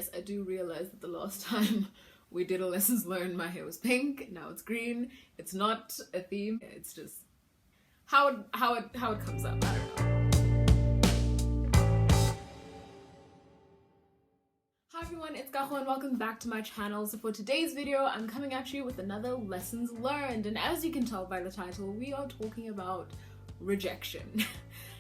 Yes, I do realize that the last time we did a lessons learned, my hair was pink, now it's green. It's not a theme, it's just how it comes up, I don't know. Hi everyone, it's Kago and welcome back to my channel. So for today's video, I'm coming at you with another lessons learned, and as you can tell by the title, we are talking about rejection.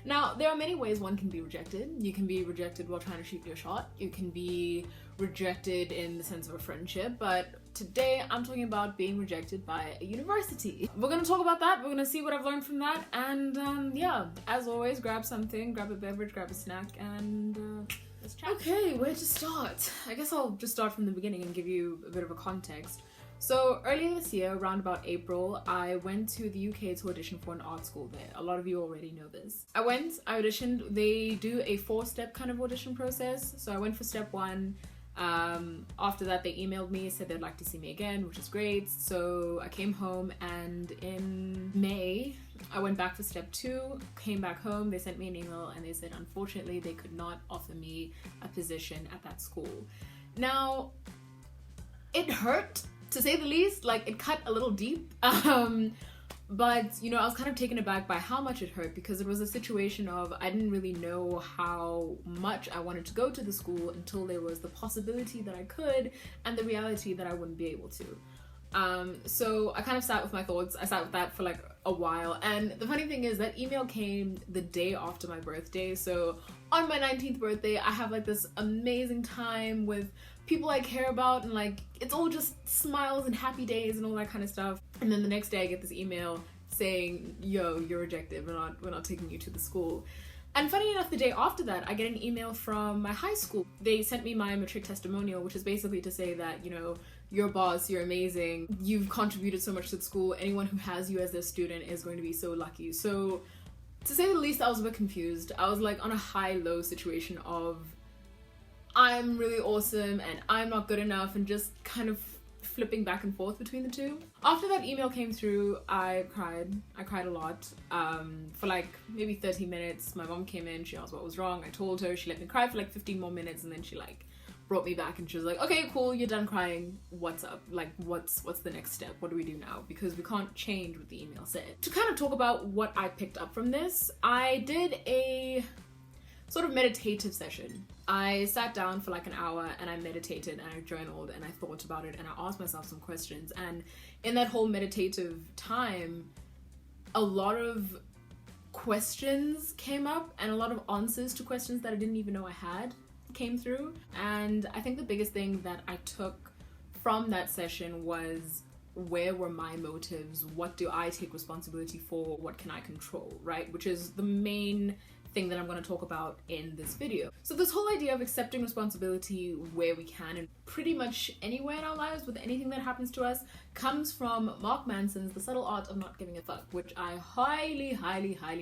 Now, there are many ways one can be rejected. You can be rejected while trying to shoot your shot. You can be rejected in the sense of a friendship, but today I'm talking about being rejected by a university. We're gonna talk about that, we're gonna see what I've learned from that, and yeah, as always, grab something, grab a beverage, grab a snack, and let's chat. Okay, where to start? I guess I'll just start from the beginning and give you a bit of a context. So earlier this year, around about April, I went to the UK to audition for an art school there. A lot of you already know this. I auditioned. They do a 4-step kind of audition process. So I went for step 1. After that, they emailed me, said they'd like to see me again, which is great. So I came home, and in May, I went back for step 2, came back home, they sent me an email and they said, unfortunately, they could not offer me a position at that school. Now, it hurt, to say the least. Like, it cut a little deep, but you know, I was kind of taken aback by how much it hurt, because it was a situation of I didn't really know how much I wanted to go to the school until there was the possibility that I could and the reality that I wouldn't be able to. So I kind of sat with my thoughts. I sat with that for like a while, and the funny thing is that email came the day after my birthday. So on my 19th birthday, I have like this amazing time with people I care about, and like it's all just smiles and happy days and all that kind of stuff. And then the next day I get this email saying, yo, you're rejected, we're not taking you to the school. And funny enough, the day after that, I get an email from my high school. They sent me my matric testimonial, which is basically to say that, you know, you're a boss, you're amazing, you've contributed so much to the school, anyone who has you as their student is going to be so lucky. So to say the least, I was a bit confused. I was like on a high-low situation of I'm really awesome and I'm not good enough, and just kind of flipping back and forth between the two. After that email came through, I cried a lot for like maybe 30 minutes. My mom came in, she asked what was wrong, I told her, she let me cry for like 15 more minutes, and then she like brought me back and she was like, okay, cool, you're done crying, what's up? Like, what's the next step? What do we do now? Because we can't change what the email said. To kind of talk about what I picked up from this, I did a sort of meditative session. I sat down for like an hour and I meditated and I journaled and I thought about it and I asked myself some questions. And in that whole meditative time, a lot of questions came up, and a lot of answers to questions that I didn't even know I had came through. And I think the biggest thing that I took from that session was, where were my motives? What do I take responsibility for? What can I control, right? Which is the main thing that I'm going to talk about in this video. So this whole idea of accepting responsibility where we can, and pretty much anywhere in our lives with anything that happens to us, comes from Mark Manson's The Subtle Art of Not Giving a Fuck, which I highly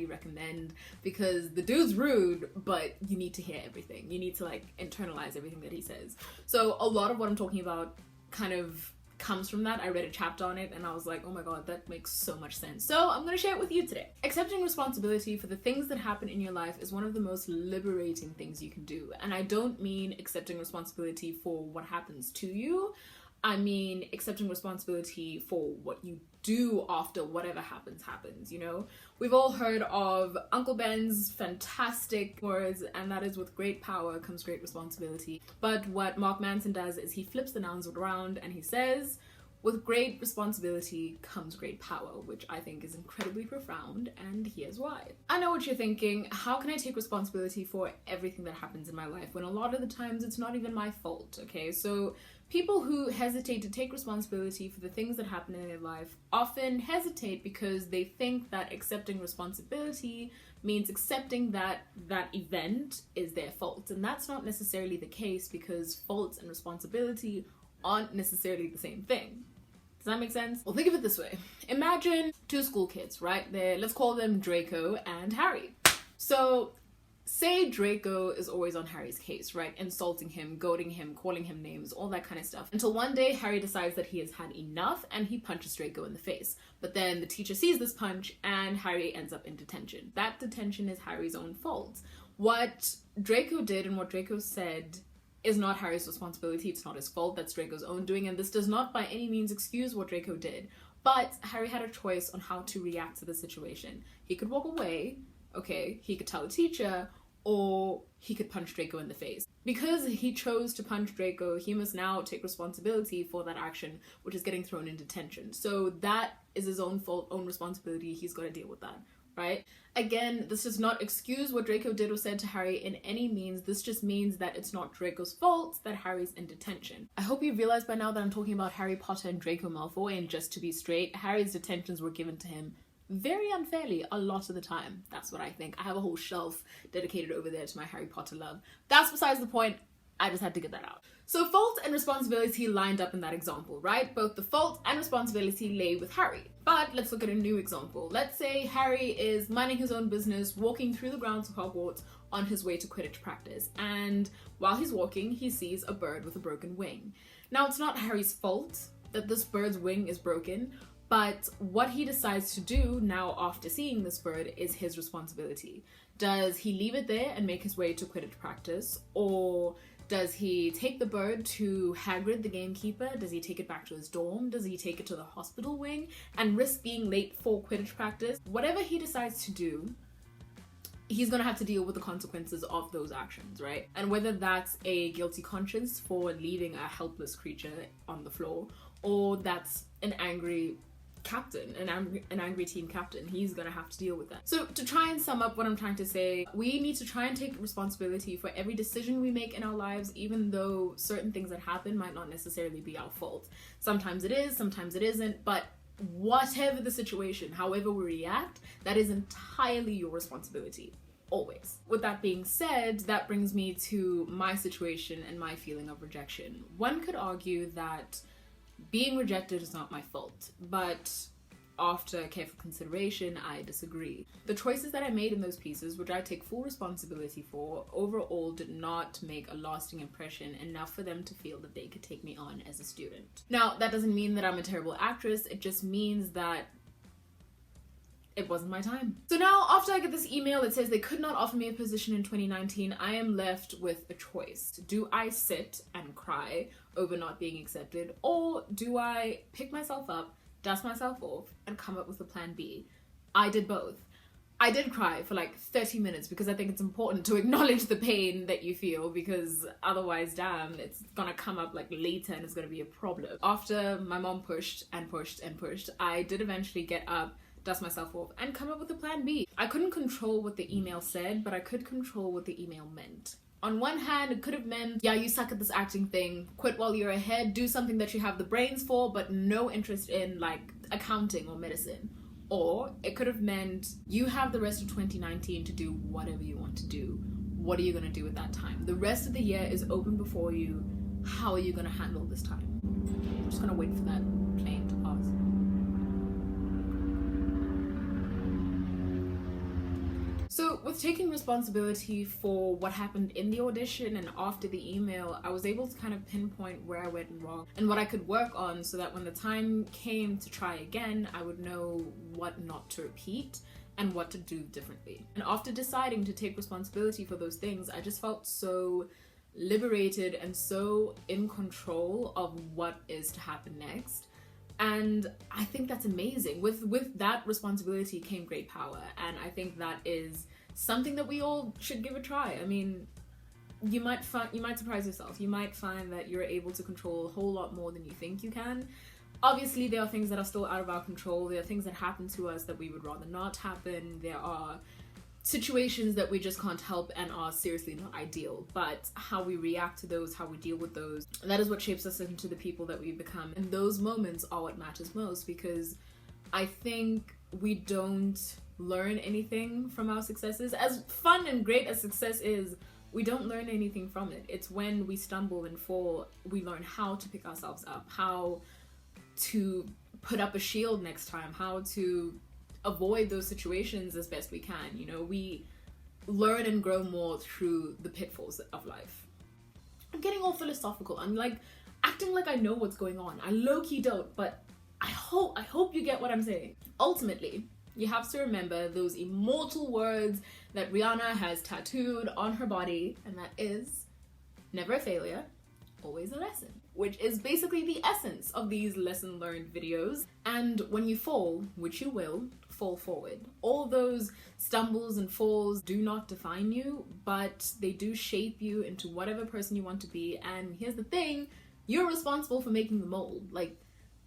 recommend, because the dude's rude, but you need to hear everything. You need to like internalize everything that he says. So a lot of what I'm talking about kind of comes from that. I read a chapter on it and I was like, oh my god, that makes so much sense. So I'm gonna share it with you today. Accepting responsibility for the things that happen in your life is one of the most liberating things you can do. And I don't mean accepting responsibility for what happens to you. I mean accepting responsibility for what you do after whatever happens, you know? We've all heard of Uncle Ben's fantastic words, and that is, with great power comes great responsibility. But what Mark Manson does is he flips the nouns around and he says, with great responsibility comes great power, which I think is incredibly profound, and here's why. I know what you're thinking, how can I take responsibility for everything that happens in my life when a lot of the times it's not even my fault, okay? So people who hesitate to take responsibility for the things that happen in their life often hesitate because they think that accepting responsibility means accepting that that event is their fault. And that's not necessarily the case, because faults and responsibility aren't necessarily the same thing. Does that make sense? Well, think of it this way. Imagine 2 school kids, right? Let's call them Draco and Harry. So say Draco is always on Harry's case, right? Insulting him, goading him, calling him names, all that kind of stuff. Until one day Harry decides that he has had enough and he punches Draco in the face. But then the teacher sees this punch and Harry ends up in detention. That detention is Harry's own fault. What Draco did and what Draco said is not Harry's responsibility. It's not his fault. That's Draco's own doing, and this does not by any means excuse what Draco did. But Harry had a choice on how to react to the situation. He could walk away, okay, he could tell the teacher, or he could punch Draco in the face. Because he chose to punch Draco, he must now take responsibility for that action, which is getting thrown in detention. So that is his own fault, own responsibility. He's got to deal with that, right? Again, this does not excuse what Draco did or said to Harry in any means. This just means that it's not Draco's fault that Harry's in detention. I hope you realize by now that I'm talking about Harry Potter and Draco Malfoy, and just to be straight, Harry's detentions were given to him very unfairly a lot of the time. That's what I think. I have a whole shelf dedicated over there to my Harry Potter love. That's besides the point. I just had to get that out. So fault and responsibility lined up in that example, right? Both the fault and responsibility lay with Harry. But let's look at a new example. Let's say Harry is minding his own business, walking through the grounds of Hogwarts on his way to Quidditch practice. And while he's walking, he sees a bird with a broken wing. Now, it's not Harry's fault that this bird's wing is broken, but what he decides to do now after seeing this bird is his responsibility. Does he leave it there and make his way to Quidditch practice? Or does he take the bird to Hagrid, the gamekeeper? Does he take it back to his dorm? Does he take it to the hospital wing and risk being late for Quidditch practice? Whatever he decides to do, he's gonna have to deal with the consequences of those actions, right? And whether that's a guilty conscience for leaving a helpless creature on the floor, or that's an angry captain, an angry team captain, he's gonna have to deal with that. So to try and sum up what I'm trying to say, we need to try and take responsibility for every decision we make in our lives, even though certain things that happen might not necessarily be our fault. Sometimes it is, sometimes it isn't, but whatever the situation, however we react, that is entirely your responsibility. Always. With that being said, that brings me to my situation and my feeling of rejection. One could argue that being rejected is not my fault, but after careful consideration, I disagree. The choices that I made in those pieces, which I take full responsibility for, overall did not make a lasting impression enough for them to feel that they could take me on as a student. Now, that doesn't mean that I'm a terrible actress, it just means that it wasn't my time. So now, after I get this email that says they could not offer me a position in 2019, I am left with a choice. Do I sit and cry over not being accepted, or do I pick myself up, dust myself off, and come up with a plan B? I did both. I did cry for like 30 minutes because I think it's important to acknowledge the pain that you feel, because otherwise, damn, it's gonna come up like later and it's gonna be a problem. After my mom pushed and pushed and pushed, I did eventually get up, dust myself off, and come up with a plan B. I couldn't control what the email said, but I could control what the email meant. On one hand, it could have meant, yeah, you suck at this acting thing, quit while you're ahead, do something that you have the brains for, but no interest in, like, accounting or medicine. Or it could have meant, you have the rest of 2019 to do whatever you want to do. What are you gonna do with that time? The rest of the year is open before you. How are you gonna handle this time? I'm just gonna wait for that plane to pass. So with taking responsibility for what happened in the audition and after the email, I was able to kind of pinpoint where I went wrong and what I could work on, so that when the time came to try again, I would know what not to repeat and what to do differently. And after deciding to take responsibility for those things, I just felt so liberated and so in control of what is to happen next. And I think that's amazing. With that responsibility came great power, and I think that is something that we all should give a try. I mean, you might surprise yourself. You might find that you're able to control a whole lot more than you think you can. Obviously, there are things that are still out of our control. There are things that happen to us that we would rather not happen. There are situations that we just can't help and are seriously not ideal, but how we react to those, how we deal with those, that is what shapes us into the people that we become. And those moments are what matters most, because I think we don't learn anything from our successes. As fun and great as success is, we don't learn anything from it. It's when we stumble and fall, we learn how to pick ourselves up, how to put up a shield next time, how to avoid those situations as best we can. You know, we learn and grow more through the pitfalls of life. I'm getting all philosophical. I'm like acting like I know what's going on. I low-key don't, but I hope you get what I'm saying. Ultimately, you have to remember those immortal words that Rihanna has tattooed on her body, and that is, Never a failure, always a lesson, which is basically the essence of these lesson learned videos. And when you fall, which you will, fall forward. All those stumbles and falls do not define you, but they do shape you into whatever person you want to be. And here's the thing, you're responsible for making the mold. Like,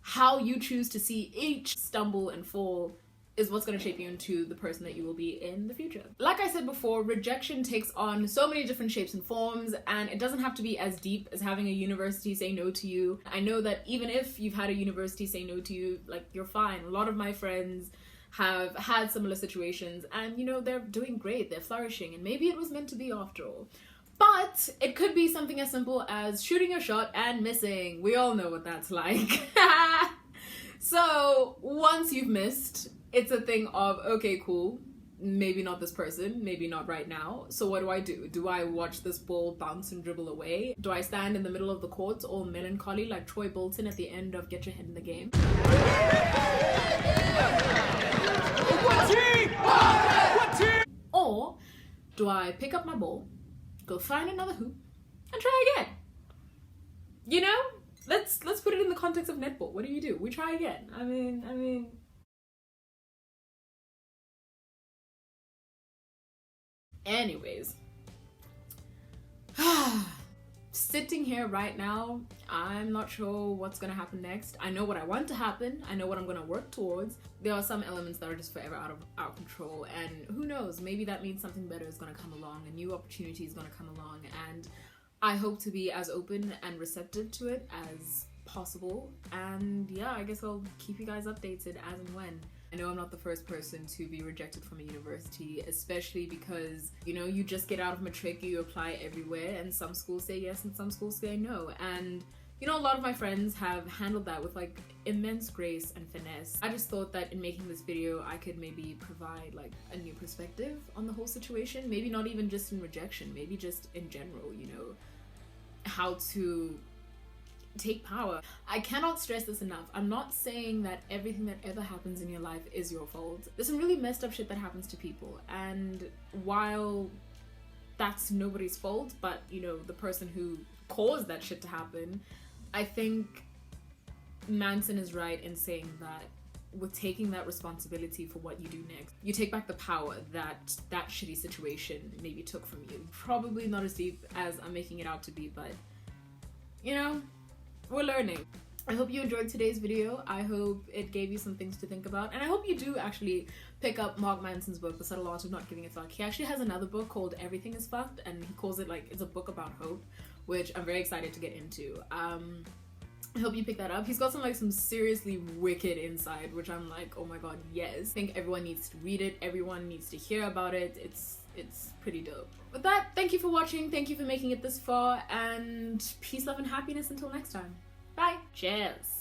how you choose to see each stumble and fall is what's going to shape you into the person that you will be in the future. Like I said before, rejection takes on so many different shapes and forms, and it doesn't have to be as deep as having a university say no to you. I know that even if you've had a university say no to you, like, you're fine. A lot of my friends have had similar situations, and you know, they're doing great, they're flourishing, and maybe it was meant to be after all. But it could be something as simple as shooting a shot and missing. We all know what that's like. So once you've missed, it's a thing of, okay, cool, maybe not this person, maybe not right now. So what do? Do I watch this ball bounce and dribble away? Do I stand in the middle of the court all melancholy like Troy Bolton at the end of Get Your Head in the Game? Or do I pick up my ball, go find another hoop, and try again? You know? Let's put it in the context of netball. What do? We try again. I mean... Anyways, sitting here right now, I'm not sure what's gonna happen next. I know what I want to happen. I know what I'm gonna work towards. There are some elements that are just forever out of our control, and who knows, maybe that means something better is gonna come along, a new opportunity is gonna come along, and I hope to be as open and receptive to it as possible. And yeah, I guess I'll keep you guys updated as and when. I know I'm not the first person to be rejected from a university, especially because, you know, you just get out of matric, you apply everywhere, and some schools say yes and some schools say no. And, you know, a lot of my friends have handled that with like immense grace and finesse. I just thought that in making this video, I could maybe provide like a new perspective on the whole situation. Maybe not even just in rejection, maybe just in general, you know, how to take power. I cannot stress this enough. I'm not saying that everything that ever happens in your life is your fault. There's some really messed up shit that happens to people, and while that's nobody's fault, but you know, the person who caused that shit to happen, I think Manson is right in saying that with taking that responsibility for what you do next, you take back the power that that shitty situation maybe took from you. Probably not as deep as I'm making it out to be, but you know, we're learning. I hope you enjoyed today's video. I hope it gave you some things to think about, and I hope you do actually pick up Mark Manson's book, The Subtle Art of Not Giving a Fuck. He actually has another book called Everything is Fucked, and he calls it like, it's a book about hope, which I'm very excited to get into. I hope you pick that up. He's got some seriously wicked insight, which I'm like, oh my god, yes. I think everyone needs to read it. Everyone needs to hear about it. It's pretty dope. With that, thank you for watching. Thank you for making it this far, and peace, love, and happiness until next time. Bye. Cheers.